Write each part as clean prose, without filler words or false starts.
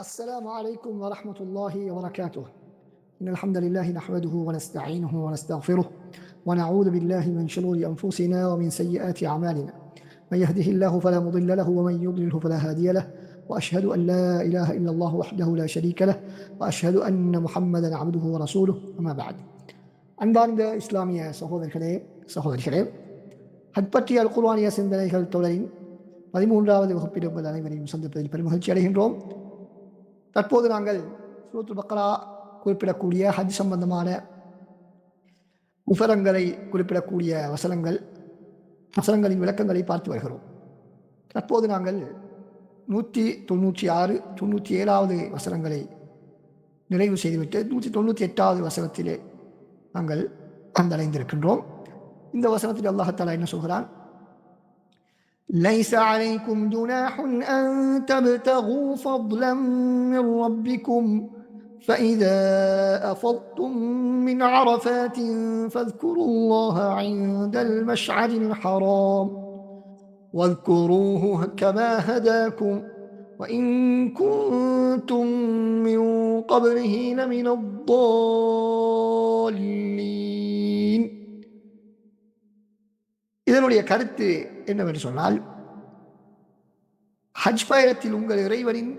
السلام عليكم ورحمة الله وبركاته. إن الحمد لله نحمده ونستعينه ونستغفره ونعوذ بالله من شرور أنفسنا ومن سيئات أعمالنا. من يهده الله فلا مضل له ومن يضلله فلا هادي له، وأشهد أن لا إله إلا الله وحده لا شريك له، وأشهد أن محمدا عبده ورسوله. أما بعد. அன்பார்ந்த இஸ்லாமிய சகோதரர்களே சகோதரிகளே, ஹஜ் பற்றிய அல் குர்ஆனிய சிந்தனைகள் தொடரின் 13வது வகுப்பில் உங்கள் அனைவரையும் சந்திப்பதில் பெருமகிழ்ச்சி அடைகின்றோம். தற்போது நாங்கள் சூரத்துல் பக்ரா குறிப்பிடக்கூடிய ஹஜ் சம்பந்தமான விவரங்களை குறிப்பிடக்கூடிய வசனங்களின் விளக்கங்களை பார்த்து வருகிறோம். தற்போது நாங்கள் 196, 97வது வசனங்களை நிறைவு செய்துவிட்டு 198வது வசனத்திலே நாங்கள் வந்தடைந்திருக்கின்றோம். இந்த வசனத்தில் அல்லாஹ் தஆலா என்ன சொல்கிறான்? ليس عليكم جناح أن تبتغوا فضلا من ربكم فإذا أفضتم من عرفات فاذكروا الله عند المشعر الحرام واذكروه كما هداكم وإن كنتم من قبله لمن الضالين. இதனுடைய கருத்து என்னவென்று சொன்னால், ஹஜ் பயணத்தில் உங்கள் இறைவனின்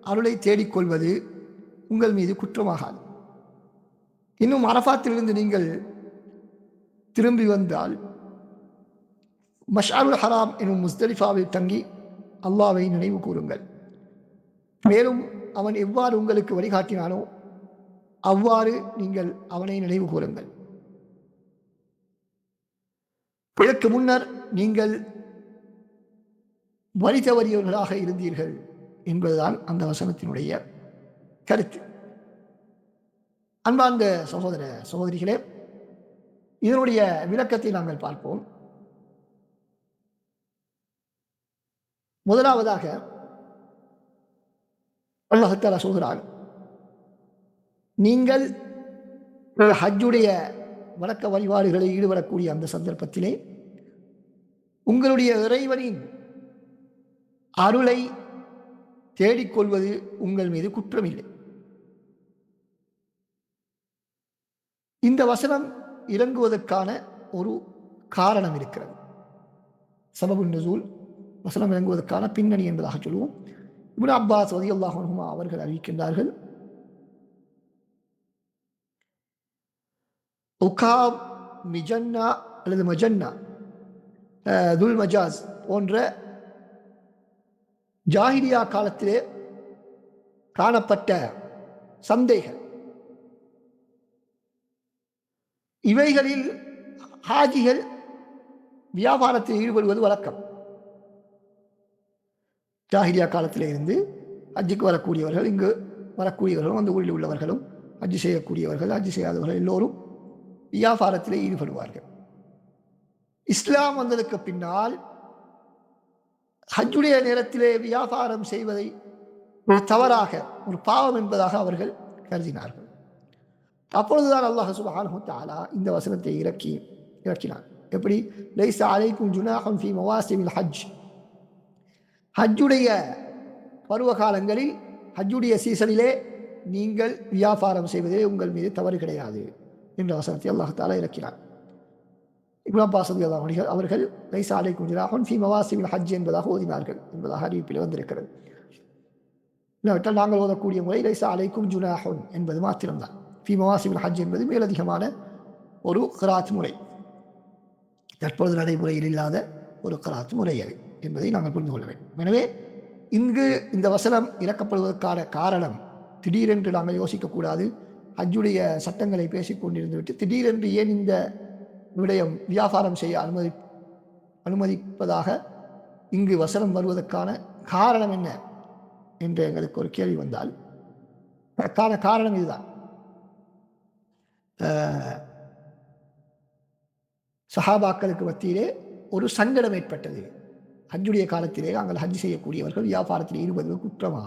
அருளை தேடிக்கொள்வது உங்கள் மீது குற்றமாகாது. இன்னும் அரஃபாத்திலிருந்து நீங்கள் திரும்பி வந்தால் மஷ்அருல் ஹராம் எனும் முஸ்தலிஃபாவில் தங்கி அல்லாஹ்வை நினைவு கூறுங்கள். மேலும் அவன் எவ்வாறு உங்களுக்கு வழிகாட்டினானோ அவ்வாறு நீங்கள் அவனை நினைவு கூறுங்கள். இதற்கு முன்னர் நீங்கள் வழி தவறியவர்களாக இருந்தீர்கள் என்பதுதான் அந்த வசனத்தினுடைய கருத்து. அன்பார்ந்த சகோதர சகோதரிகளே, இதனுடைய விளக்கத்தை நாங்கள் பார்ப்போம். முதலாவதாக அல்லாஹ் தஆலா சொல்கிறார், நீங்கள் ஹஜ்ஜுடைய வணக்க வழிபாடுகளில் ஈடுபடக்கூடிய அந்த சந்தர்ப்பத்திலே உங்களுடைய இறைவனின் அருளை தேடிக்கொள்வது உங்கள் மீது குற்றமில்லை. இந்த வசனம் இறங்குவதற்கான ஒரு காரணம் இருக்கிறது. சபபுன் நுசூல், வசனம் இறங்குவதற்கான பின்னணி என்பதாக சொல்லுவோம். இப்னு அப்பாஸ் ரலியல்லாஹு அன்ஹுமா அவர்கள் அறிவிக்கின்றார்கள், உகாப், மிஜன்னா அல்லது மஜன்னா, துல் மஜாஸ் போன்ற ஜாஹிலியா காலத்திலே காணப்பட்ட சந்தைகள், இவைகளில் ஹாஜிகள் வியாபாரத்தில் ஈடுபடுவது வழக்கம். ஜாஹிலியா காலத்திலே இருந்து ஹஜ்ஜுக்கு வரக்கூடியவர்கள், இங்கு வரக்கூடியவர்களும், அந்த ஊரில் உள்ளவர்களும், ஹஜ்ஜு செய்யக்கூடியவர்கள், ஹஜ்ஜு செய்யாதவர்கள் எல்லோரும் வியாபாரத்திலே ஈடுபடுவார்கள். இஸ்லாம் வந்ததற்கு பின்னால் ஹஜ்ஜுடைய நேரத்திலே வியாபாரம் செய்வதை ஒரு தவறாக, ஒரு பாவம் என்பதாக அவர்கள் கருதினார்கள். அப்பொழுதுதான் அல்லாஹ் சுப்ஹானஹு வ தஆலா இந்த வசனத்தை இறக்கினான். எப்படி? லைஸ அலைக்கும் ஜுனாஹுன் ஃபீ மவாசிமில் ஹஜ், ஹஜ்ஜுடைய பருவ காலங்களில், ஹஜ்ஜுடைய சீசனிலே நீங்கள் வியாபாரம் செய்வதே உங்கள் மீது தவறு கிடையாது என்ற வசனத்தை அல்லாஹ் தஆலா இறக்கினான். இப்னு அப்பாஸ் ரலியல்லாஹு அன்ஹு அவர்கள் லைஸ அலைக்கும் ஜுனாஹுன் ஃபீ மவாசிமில் ஹஜ் என்பதாக ஓதினார்கள் என்பதாக அறிவிப்பில் வந்திருக்கிறது. இல்லாவிட்டால் நாங்கள் ஓதக்கூடிய முறை லைஸ அலைக்கும் ஜுனாஹுன் என்பது மாத்திரம்தான். ஃபீ மவாசிமில் ஹஜ் என்பது மேலதிகமான ஒரு கிராத் முறை, தற்பொழுது நடைமுறையில் இல்லாத ஒரு கிராத் முறை அது என்பதை நாங்கள் புரிந்து கொள்ள வேண்டும். எனவே இங்கு இந்த வசனம் இறக்கப்படுவதற்கான காரணம், திடீரென்று நாங்கள் யோசிக்கக்கூடாது. ஹஜ்ஜுடைய சட்டங்களை பேசிக்கொண்டிருந்து விட்டு திடீரென்று ஏன் இந்த விடயம் வியாபாரம் செய்ய அனுமதிப்பதாக இங்கு வசனம் வருவதற்கான காரணம் என்ன என்று எங்களுக்கு ஒரு கேள்வி வந்தால், அதற்கான காரணம் இதுதான். சஹாபாக்களுக்கு மத்தியிலே ஒரு சங்கடம் ஏற்பட்டது. ஹஜ்ஜுடைய காலத்திலே நாங்கள் ஹஜ் செய்யக்கூடியவர்கள் வியாபாரத்தில் ஈடுபடுவது குற்றமா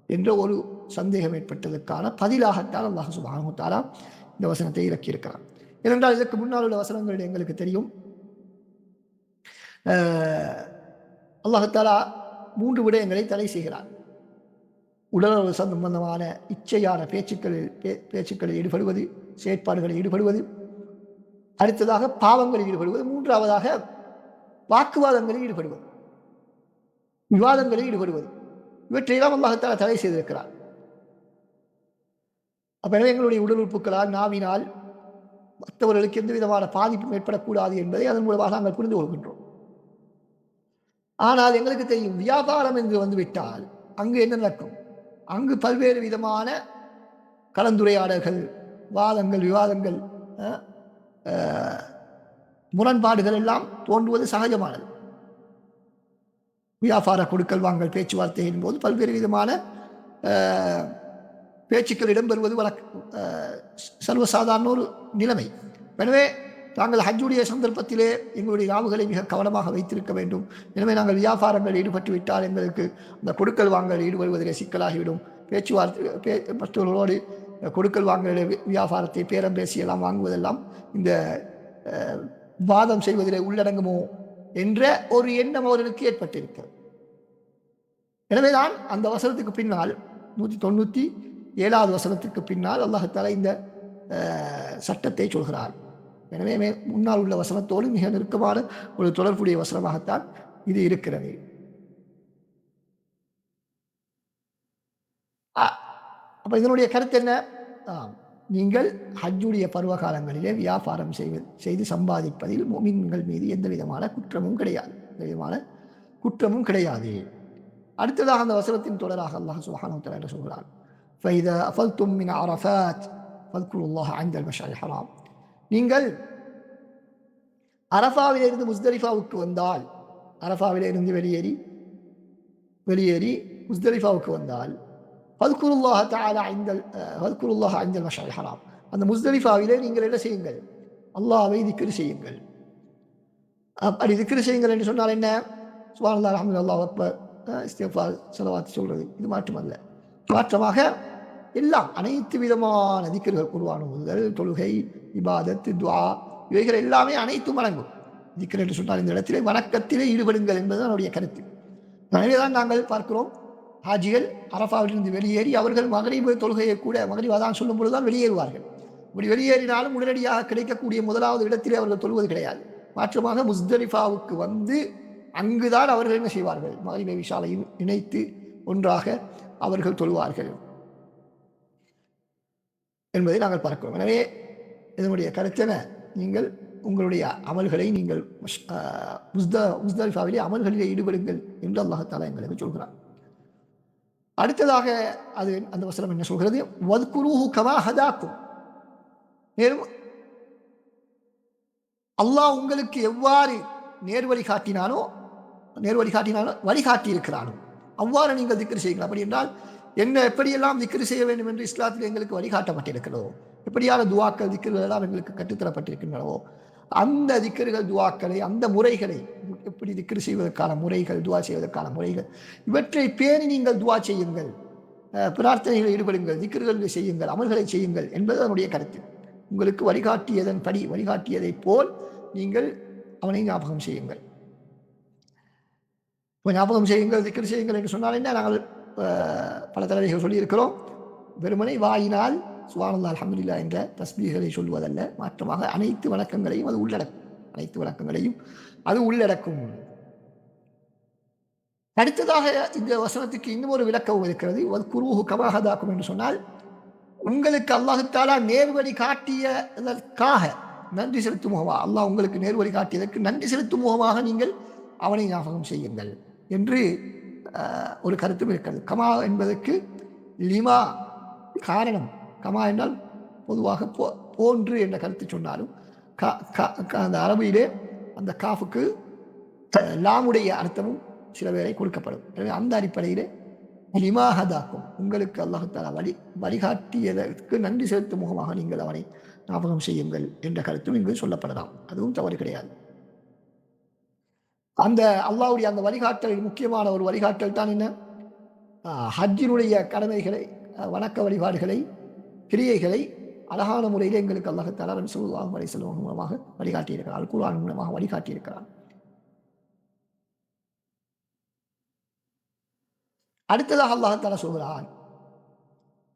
என்ற ஒரு சந்தேகம் ஏற்பட்டதற்கான பதிலாகத்தான் அல்லாஹ் சுப்ஹானஹு வ தஆலா இந்த வசனத்தை இறக்கியிருக்கிறார். ஏனென்றால் இதற்கு முன்னால் உள்ள வசனங்களில் எங்களுக்கு தெரியும், அல்லாஹ் தஆலா 3 விடயங்களை தடை செய்கிறார். உடலுறவு சம்பந்தமான இச்சையான பேச்சுக்களில் ஈடுபடுவது, செயற்பாடுகளில் ஈடுபடுவது, அடுத்ததாக பாவங்களில் ஈடுபடுவது, மூன்றாவதாக வாக்குவாதங்களில் ஈடுபடுவது, விவாதங்களில் ஈடுபடுவது. இவற்றையெல்லாம் அல்லாஹ் தடை செய்திருக்கிறார். எனவே எங்களுடைய உடல் உறுப்புகளால், நாவினால் மற்றவர்களுக்கு எந்த விதமான பாதிப்பும் ஏற்படக்கூடாது என்பதை அதன் மூலமாக நாங்கள் புரிந்து கொள்கின்றோம். ஆனால் எங்களுக்கு தெரியும், வியாபாரம் என்று வந்துவிட்டால் அங்கு என்ன நடக்கும்? அங்கு பல்வேறு விதமான கலந்துரையாடல்கள், வாதங்கள், விவாதங்கள், முரண்பாடுகள் எல்லாம் தோன்றுவது சகஜமானது. வியாபார கொடுக்கல் வாங்கல் பேச்சுவார்த்தையின் போது பல்வேறு விதமான பேச்சுக்கள் இடம்பெறுவது சர்வசாதாரண ஒரு நிலைமை. எனவே நாங்கள் ஹஜ்ஜுடைய சந்தர்ப்பத்திலே எங்களுடைய நாவுகளை மிக கவனமாக வைத்திருக்க வேண்டும். எனவே நாங்கள் வியாபாரங்கள் ஈடுபட்டு விட்டால் எங்களுக்கு அந்த கொடுக்கல் வாங்கல் ஈடுபடுவதிலே சிக்கலாகிவிடும். பேச்சுவார்த்தை மற்றவர்களோடு கொடுக்கல் வாங்கல் வியாபாரத்தை பேரம் பேசியெல்லாம் வாங்குவதெல்லாம் இந்த வாதம் செய்வதிலே உள்ளடங்குமோ என்ற ஒரு எண்ணம் அவர்களுக்கு ஏற்பட்டிருக்கிறது. எனவேதான் அந்த வசனத்துக்கு பின்னால் 197வது வசனத்துக்கு பின்னால் அல்லாஹ் தஆலா இந்த சட்டத்தை சொல்கிறார். எனவே முன்னால் உள்ள வசனத்தோடு மிக நெருக்கமான ஒரு தொடர்புடைய வசனமாகத்தான் இது இருக்கிறது. அப்ப இதனுடைய கருத்து என்ன? நீங்கள் ஹஜ்ஜுடைய பருவ காலங்களிலே வியாபாரம் செய்து சம்பாதிப்பதில் முஃமின்கள் மீது எந்த விதமான குற்றமும் கிடையாது. அடுத்ததாக அந்த வசனத்தின் தொடராக அல்லாஹ் சுப்ஹானஹு வ தஆலா சொல்கிறார், فَإِذَا أَفَلْتُم مِّنْ عَرَفَاتٍ فَاذْكُرُوا اللَّهَ عِندَ الْمَشْعَرِ الْحَرَامِ. நீங்கள் அரஃபாவிலிருந்து முஸ்தலிஃபாவுக்கு வந்தால், அரஃபாவிலிருந்து வெளியேறி முஸ்தலிஃபாவுக்கு வந்தால், ஃபذ்குருல்லாஹ தஆலா ஃபذ்குருல்லாஹ இன்த அல்-மஷ்அர் அல்-ஹராம், அந்த முஸ்தலிஃபாவிலே நீங்கள் என்ன செய்யுங்கள்? அல்லாஹ்வை திக்ர் செய்யுங்கள். அப்படி திக்ர் செய்யுங்கள் என்று சொன்னால் என்ன? சுப்ஹானல்லாஹ், அல்ஹம்துலில்லாஹ், அல்லாஹு அக்பர், இஸ்திக்ஃபார், ஸலவாத் சொல்றது, இது மாற்றமல்ல. மாற்றமாக எல்லாம் அனைத்து விதமான திக்ர்கள், குர்ஆன் ஓதுதல், தொழுகை, இபாதத், துஆ, இவைகள் எல்லாமே அனைத்தும் வணங்கும். திக்ர் என்று சொன்னால் இந்த இடத்திலே வணக்கத்திலே ஈடுபடுங்கள் என்பதுதான் அவருடைய கருத்து. எனவேதான் நாங்கள் பார்க்கிறோம், ஹாஜிகள் அரஃபாவிலிருந்து வெளியேறி அவர்கள் மக்ரிப் தொழுகையை கூட மக்ரிப் அதான் சொல்லும் பொழுதுதான் வெளியேறுவார்கள். இப்படி வெளியேறினாலும் உடனடியாக கிடைக்கக்கூடிய முதலாவது இடத்திலே அவர்கள் தொழுவது கிடையாது. மாற்றமாக முஸ்தலிஃபாவுக்கு வந்து அங்குதான் அவர்கள் என்ன செய்வார்கள்? மக்ரிபை விஷாலையும் இணைத்து ஒன்றாக அவர்கள் தொழுவார்கள் என்பதை நாங்கள் பார்க்கிறோம். எனவே இதனுடைய கருத்தென, நீங்கள் உங்களுடைய அமல்களை நீங்கள் முஸ்தலிஃபாவிலே அமல்களிலே ஈடுபடுங்கள் என்று அல்லாஹ் தஆலா எங்களுக்கு சொல்கிறார். அடுத்ததாக அந்த வசனம் என்ன சொல்கிறது? வத்குரூஹு கமா ஹதாக்கும். மேலும் அல்லாஹ் உங்களுக்கு எவ்வாறு வழிகாட்டி இருக்கிறானோ அவ்வாறு நீங்கள் திக்ர் செய்யுங்கள். அப்படி என்றால் என்ன? எப்படியெல்லாம் திக்ர் செய்ய வேண்டும் என்று இஸ்லாத்தில் எங்களுக்கு வழிகாட்டப்பட்டிருக்கிறதோ, எப்படியான துவாக்கள் திக்ர்கள் எல்லாம் எங்களுக்கு கற்றுத்தரப்பட்டிருக்கின்றனவோ, அந்த திக்ர்கள் துவாக்களை, அந்த முறைகளை, எப்படி திக்ர் செய்வதற்கான முறைகள், துவா செய்வதற்கான முறைகள், இவற்றை பேணி நீங்கள் துவா செய்யுங்கள், பிரார்த்தனைகளில் ஈடுபடுங்கள், திக்ர்களை செய்யுங்கள், அமல்களை செய்யுங்கள் என்பது அதனுடைய கருத்து. உங்களுக்கு வழிகாட்டியதை போல் நீங்கள் அவனை ஞாபகம் செய்யுங்கள். ஞாபகம் செய்யுங்கள், திக்ர் செய்யுங்கள் என்று சொன்னால் என்ன? நாங்கள் பல தடவைகள் சொல்லியிருக்கிறோம். வெறுமனை வாயினால் சுப்ஹானல்லாஹ், அல்ஹம்துலில்லாஹ் என்ற தஸ்பீஹ்களை சொல்வதல்ல, மாற்றமாக அனைத்து வணக்கங்களையும் அது உள்ளடக்கும். அடுத்ததாக இந்த வசனத்துக்கு இன்னும் ஒரு விளக்கம் இருக்கிறது. வத்குரூஹு கமா ஹதாக்கும் என்று சொன்னால், உங்களுக்கு அல்லாஹ் தஆலா நேர்வழி காட்டியதற்காக நன்றி செலுத்தும் முகமாக, அல்லாஹ் உங்களுக்கு நேர்வழி காட்டியதற்கு நன்றி செலுத்தும் முகமாக நீங்கள் அவனை ஞாபகம் செய்யுங்கள் என்று ஒரு கருத்தும் இருக்கிறது. கமா என்பதற்கு லிமா காரணம், கமா என்றால் பொதுவாக போன்று என்ற கருத்து சொன்னாலும் அந்த அரபியிலே அந்த காஃபுக்கு லாமுடைய அர்த்தமும் சில வேளை கொடுக்கப்படும். எனவே அந்த அடிப்படையிலே லிமா ஹதாக்கும், உங்களுக்கு அல்லாஹ் தஆலா வழிகாட்டியதற்கு நன்றி செலுத்தும் முகமாக நீங்கள் அவனை ஞாபகம் செய்யுங்கள் என்ற கருத்தும் இங்கு சொல்லப்படலாம். அதுவும் தவறு கிடையாது. அந்த அல்லாஹ்வுடைய அந்த வழிகாட்டல் முக்கியமான ஒரு வழிகாட்டல் தான் என்ன? ஹஜ்ஜினுடைய கடமைகளை, வணக்க வழிபாடுகளை, கிரியைகளை அழகான முறையில் எங்களுக்கு அல்லாஹ் தஆலா நபி ஸல்லல்லாஹு அலைஹி வஸல்லம் மூலமாக வழிகாட்டியிருக்கிறார், குர்ஆன் மூலமாக வழிகாட்டியிருக்கிறார். அடுத்ததாக அல்லாஹ் தஆலா சொல்கிறான்,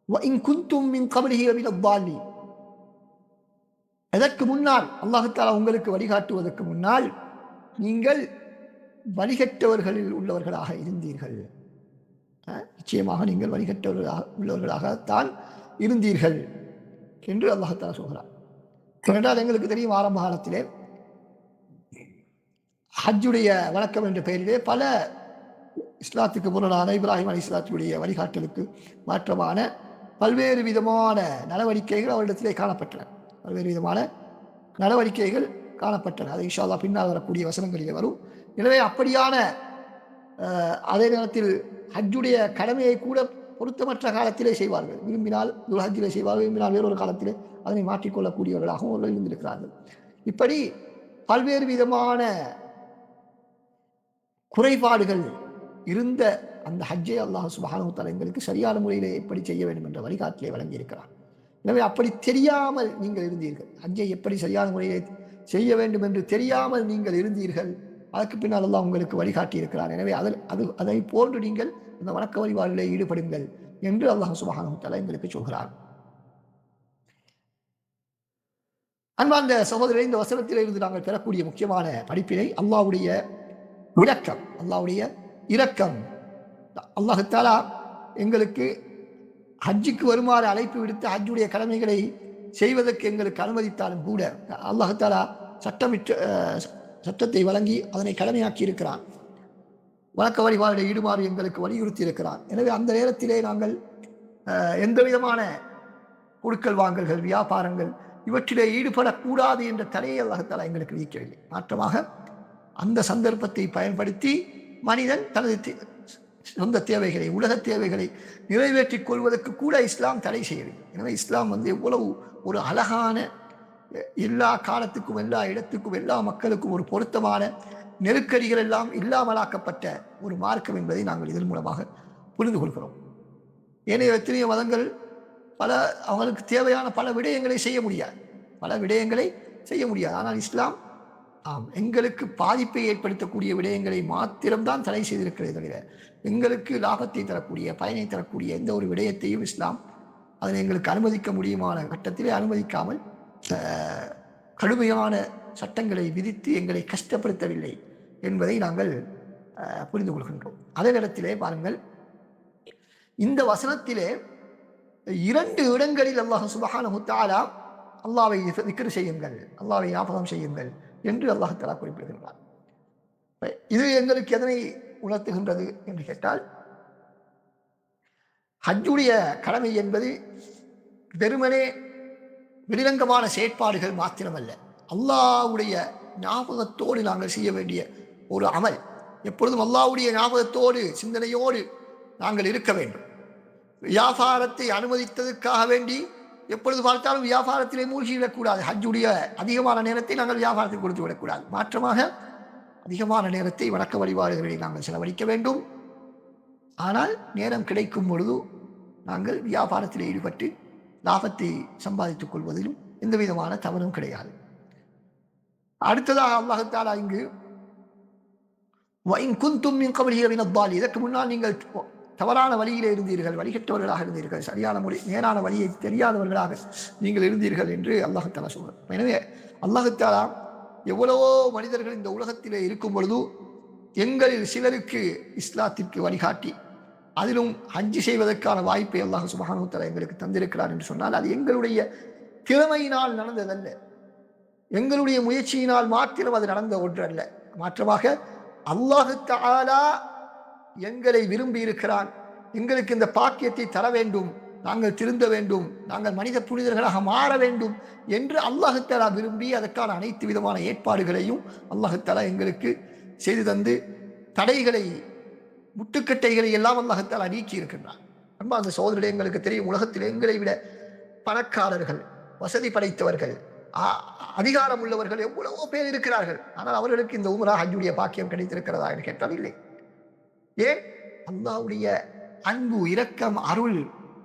وَإِن كُنتُم مِّن قَبْلِهِ لَمِنَ الضَّالِّينَ. எதற்கு முன்னால் அல்லாஹ் தஆலா உங்களுக்கு வழிகாட்டுவதற்கு முன்னால் நீங்கள் வழிகட்டவர்களில் உள்ளவர்களாக இருந்தீர்கள். நிச்சயமாக நீங்கள் உள்ளவர்களாகத்தான் இருந்தீர்கள் என்று அல்லாஹ் தஆலா சொல்கிறார். ஏனென்றால் எங்களுக்கு தெரியும், ஆரம்ப காலத்திலே ஹஜ்ஜுடைய வழக்கம் என்ற பெயரிலே பல இஸ்லாத்துக்கு முரணான இப்ராஹிம் அலைஹிஸ்ஸலாத்துடைய வழிகாட்டலுக்கு மாற்றமான பல்வேறு விதமான நடவடிக்கைகள் அவரிடத்திலே காணப்பட்டன. பல்வேறு விதமான நடவடிக்கைகள் காணப்பட்டன. அது இன்ஷா அல்லாஹ் பின்னால் வரக்கூடிய வசனங்களிலே வரும். எனவே அப்படியான அதே நேரத்தில் ஹஜ்ஜுடைய கடமையை கூட பொருத்தமற்ற காலத்திலே செய்வார்கள். விரும்பினால் துல்ஹஜ்ஜிலே செய்வார்கள், விரும்பினால் வேறொரு காலத்திலே அதனை மாற்றிக்கொள்ளக்கூடியவர்களாகவும் அவர்கள் இருந்திருக்கிறார்கள். இப்படி பல்வேறு விதமான குறைபாடுகள் இருந்த அந்த ஹஜ்ஜை அல்லாஹ் சுப்ஹானஹு வ தஆலா எங்களுக்கு சரியான முறையிலே எப்படி செய்ய வேண்டும் என்ற வழிகாட்டிலே வழங்கியிருக்கிறார். எனவே அப்படி தெரியாமல் நீங்கள் இருந்தீர்கள், ஹஜ்ஜை எப்படி சரியான முறையிலே செய்ய வேண்டும் என்று தெரியாமல் நீங்கள் இருந்தீர்கள். அதற்கு பின்னால் அல்லாஹ் உங்களுக்கு வழிகாட்டி இருக்கிறார். எனவே அதை போன்று நீங்கள் அந்த வணக்க வழிபாடுகளிலே ஈடுபடுங்கள் என்று அல்லாஹ் சுப்ஹானஹு வ தஆலா எங்களுக்கு சொல்கிறார். அன்பார்ந்த சகோதரரை, இந்த வசனத்திலே இருந்து நாங்கள் பெறக்கூடிய முக்கியமான படிப்பினை அல்லாஹ்வுடைய விளக்கம், அல்லாஹ்வுடைய இரக்கம். அல்லாஹ் தஆலா எங்களுக்கு ஹஜ்ஜுக்கு வருமாறு அழைப்பு விடுத்து ஹஜ்ஜுடைய கடமைகளை செய்வதற்கு எங்களுக்கு அனுமதித்தாலும் கூட அல்லாஹ் தஆலா சட்டத்தை வழங்கி அதனை கடமையாக்கி இருக்கிறான். வணக்க வழிபாடுகளை ஈடுமாறு எங்களுக்கு வலியுறுத்தி இருக்கிறான். எனவே அந்த நேரத்திலே நாங்கள் எந்த விதமான கொடுக்கல் வாங்கல்கள், வியாபாரங்கள் இவற்றிலே ஈடுபடக்கூடாது என்ற தடையை அல்லாஹ் தஆலா எங்களுக்கு விதிக்கவில்லை. மாற்றமாக அந்த சந்தர்ப்பத்தை பயன்படுத்தி மனிதன் தனது சொந்த தேவைகளை, உலக தேவைகளை நிறைவேற்றிக் கொள்வதற்கு கூட இஸ்லாம் தடை செய்யவில்லை. எனவே இஸ்லாம் எவ்வளவு ஒரு அழகான, எல்லா காலத்துக்கும் எல்லா இடத்துக்கும் எல்லா மக்களுக்கும் ஒரு பொருத்தமான, நெருக்கடிகள் எல்லாம் இல்லாமலாக்கப்பட்ட ஒரு மார்க்கம் என்பதை நாங்கள் இதன் மூலமாக புரிந்து கொள்கிறோம். ஏனைய எத்தனையோ மதங்கள் அவங்களுக்கு தேவையான பல விடயங்களை செய்ய முடியாது. ஆனால் இஸ்லாம் எங்களுக்கு பாதிப்பை ஏற்படுத்தக்கூடிய விடயங்களை மாத்திரம்தான் தடை செய்திருக்கிறது தவிர எங்களுக்கு லாபத்தை தரக்கூடிய, பயனை தரக்கூடிய எந்த ஒரு விடயத்தையும் இஸ்லாம் அதனை எங்களுக்கு அனுமதிக்க முடியுமான கட்டத்திலே அனுமதிக்காமல் கடுமையான சட்டங்களை விதித்து எங்களை கஷ்டப்படுத்தவில்லை என்பதை நாங்கள் புரிந்து கொள்கின்றோம். அதே நேரத்திலே பாருங்கள், இந்த வசனத்திலே 2 இடங்களில் அல்லாஹ் சுப்ஹானஹு வ தஆலா அல்லாஹ்வை திக்ர் செய்யுங்கள், அல்லாஹ்வை ஞாபகம் செய்யுங்கள் என்று அல்லாஹ் தஆலா குறிப்பிடுகின்றார். இது எங்களுக்கு எதனை உணர்த்துகின்றது என்று கேட்டால், ஹஜ்ஜுடைய கடமை என்பது வெறுமனே வெளிரங்கமான செயற்பாடுகள் மாத்திரமல்ல, அல்லாஹ்வுடைய ஞாபகத்தோடு நாங்கள் செய்ய வேண்டிய ஒரு அமல். எப்பொழுதும் அல்லாஹ்வுடைய ஞாபகத்தோடு, சிந்தனையோடு நாங்கள் இருக்க வேண்டும். வியாபாரத்தை அனுமதித்ததற்காக வேண்டி எப்பொழுது பார்த்தாலும் வியாபாரத்திலே மூழ்கிவிடக்கூடாது. ஹஜ்ஜுடைய அதிகமான நேரத்தை நாங்கள் வியாபாரத்தில் கொடுத்து விடக்கூடாது. மாற்றமாக அதிகமான நேரத்தை வணக்க வழிபாடுகளை நாங்கள் செலவழிக்க வேண்டும். ஆனால் நேரம் கிடைக்கும் பொழுது நாங்கள் வியாபாரத்தில் ஈடுபட்டு லாபத்தை சம்பாதித்துக் கொள்வதிலும் எந்த விதமான தவறும் கிடையாது. அடுத்ததாக அல்லாஹ் தஆலா இங்கு وَإِن كُنتُم مِّن قَبْلِهِ لَمِنَ الضَّالِّينَ, இதற்கு முன்னால் நீங்கள் தவறான வழியிலே இருந்தீர்கள், வழிகட்டவர்களாக இருந்தீர்கள், சரியான நேரான வழியை தெரியாதவர்களாக நீங்கள் இருந்தீர்கள் என்று அல்லாஹ் தஆலா சொல்கிறார். எனவே அல்லாஹ் தஆலா எவ்வளவோ மனிதர்கள் இந்த உலகத்திலே இருக்கும் பொழுது எங்களில் சிலருக்கு இஸ்லாத்திற்கு வழிகாட்டி அதிலும் ஹஜ் செய்வதற்கான வாய்ப்பை அல்லாஹ் சுப்ஹானஹு வ தஆலா எங்களுக்கு தந்திருக்கிறார் என்று சொன்னால் அது எங்களுடைய திறமையினால் நடந்ததல்ல, எங்களுடைய முயற்சியினால் மாத்திரம் அது நடந்த ஒன்று அல்ல. மாற்றமாக அல்லாஹ் தஆலா எங்களை விரும்பி இருக்கிறான், எங்களுக்கு இந்த பாக்கியத்தை தர வேண்டும், நாங்கள் திருந்த வேண்டும், நாங்கள் மனித புனிதர்களாக மாற வேண்டும் என்று அல்லாஹ் தஆலா விரும்பி அதற்கான அனைத்து விதமான ஏற்பாடுகளையும் அல்லாஹ் தஆலா எங்களுக்கு செய்து தந்து தடைகளை, முட்டுக்கட்டைகளை எல்லாம் அல்லாஹ் தஆலா நீக்கி இருக்கின்றான். அந்த சகோதரர்களே, எங்களுக்கு தெரியும், உலகத்தில் எங்களை விட பணக்காரர்கள், வசதி படைத்தவர்கள், அதிகாரம் உள்ளவர்கள் எவ்வளவோ பேர் இருக்கிறார்கள். ஆனால் அவர்களுக்கு இந்த உம்ரா ஹஜ்ஜுடைய பாக்கியம் கிடைத்திருக்கிறதா என்று கேட்டால் இல்லை. ஏன்? அல்லாஹ்வுடைய அன்பு, இரக்கம், அருள்,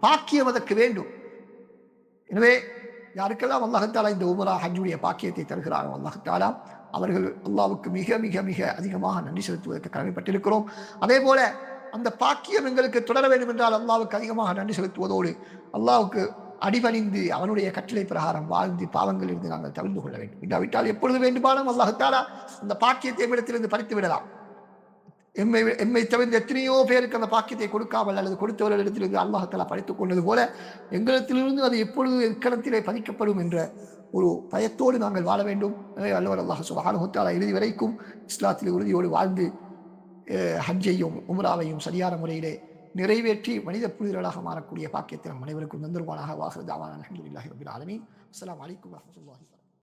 பாக்கியம் அதற்கு வேண்டும். எனவே யாருக்கெல்லாம் அல்லாஹ் தஆலா இந்த உம்ரா ஹஜ்ஜுடைய பாக்கியத்தை தருகிறாரோ அல்லாஹ் தஆலா அவர்கள் அல்லாஹ்வுக்கு மிக மிக மிக அதிகமாக நன்றி செலுத்துவதற்கு கடமைப்பட்டிருக்கிறோம். அதே போல அந்த பாக்கியம் எங்களுக்கு தொடர வேண்டும் என்றால் அல்லாவுக்கு அதிகமாக நன்றி செலுத்துவதோடு அல்லாவுக்கு அடிபணிந்து அவனுடைய கட்டளை பிரகாரம் வாழ்ந்து பாவங்களில் இருந்து நாங்கள் தவிர்த்து கொள்ள வேண்டும். இல்லாவிட்டால் எப்பொழுது வேண்டுமானும் அல்லாஹ் அந்த பாக்கியத்தை இடத்திலிருந்து பறித்து விடலாம். எம்மை தவிர்த்து எத்தனையோ பேருக்கு அந்த பாக்கியத்தை கொடுக்காமல் அல்லது கொடுத்தவர்களிடத்திலிருந்து அல்லாஹ் படைத்துக் கொண்டது போல எங்களிடத்திலிருந்து அது எப்பொழுது எக்கணத்திலே பதிக்கப்படும் என்ற ஒரு பயத்தோடு நாங்கள் வாழ வேண்டும். அல்லவர் அல்லாஹ் சுப்ஹானஹு வ தஆலா இறுதி வரைக்கும் இஸ்லாத்தில் உறுதியோடு வாழ்ந்து ஹஜ்ஜையும் உம்ராவையும் சரியான முறையிலே நிறைவேற்றி மனித புனிதர்களாக மாறக்கூடிய பாக்கியத்தை நம் அனைவருக்கும் தந்தருவானாக. வாஹிரு தஅவானா அல்ஹம்துலில்லாஹி ரப்பில் ஆலமீன். அஸ்ஸலாமு அலைக்கும் வரஹ்மத்துல்லாஹி